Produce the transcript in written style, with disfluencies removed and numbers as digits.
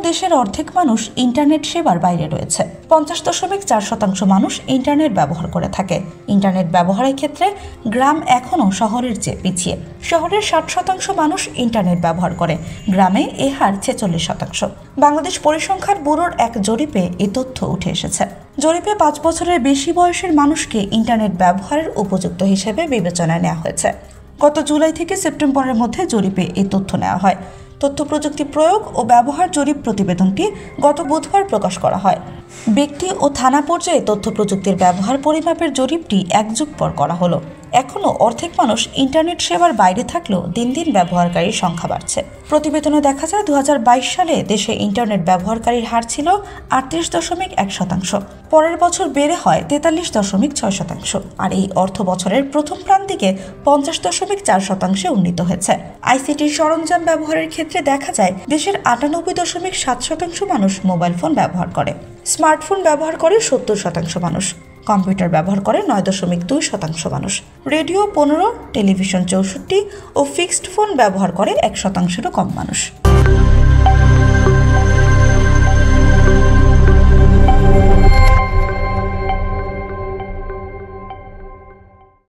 দেশের অর্ধেক মানুষ ইন্টারনেট সেবার বাইরে রয়েছে। 50.4% মানুষ ইন্টারনেট ব্যবহার করে থাকে। ইন্টারনেট ব্যবহারের ক্ষেত্রে গ্রাম এখনও শহরের চেয়ে পিছিয়ে। শহরের 60% মানুষ ইন্টারনেট ব্যবহার করে, গ্রামে এ হার 46%। বাংলাদেশ পরিসংখ্যান ব্যুরোর এক জরিপে এ তথ্য উঠে এসেছে। জরিপে 5 বছরের বেশি বয়সের মানুষকে ইন্টারনেট ব্যবহারের উপযুক্ত হিসেবে বিবেচনায় নেওয়া হয়েছে। গত জুলাই থেকে সেপ্টেম্বরের মধ্যে জরিপে এই তথ্য নেওয়া হয়। তথ্য প্রযুক্তি প্রয়োগ ও ব্যবহার জরিপ প্রতিবেদনটি গত বুধবার প্রকাশ করা হয়। ব্যক্তি ও থানা পর্যায়ে তথ্য প্রযুক্তির ব্যবহার পরিমাপের জরিপটি 1 যুগ পর করা হলো। এখনও অর্ধেক মানুষ ইন্টারনেট সেবার বাইরে থাকলেও দিন দিন ব্যবহারকারীর সংখ্যা বাড়ছে। প্রতিবেদনে দেখা যায় 2022 সালে দেশে ইন্টারনেট ব্যবহারকারীর হার ছিল 38.1%। পরের বছর বেড়ে হয় 43.6%, আর এই অর্থ বছরের প্রথম প্রান্তিকে 50.4% উন্নীত হয়েছে। আইসিটির সরঞ্জাম ব্যবহারের ক্ষেত্রে দেখা যায় দেশের 98.7% মানুষ মোবাইল ফোন ব্যবহার করে। স্মার্টফোন ব্যবহার করে 70% মানুষ। কম্পিউটার ব্যবহার করে 9.2% মানুষ। রেডিও 15, টেলিভিশন 64 ও ফিক্সড ফোন ব্যবহার করে 1%-ও কম মানুষ।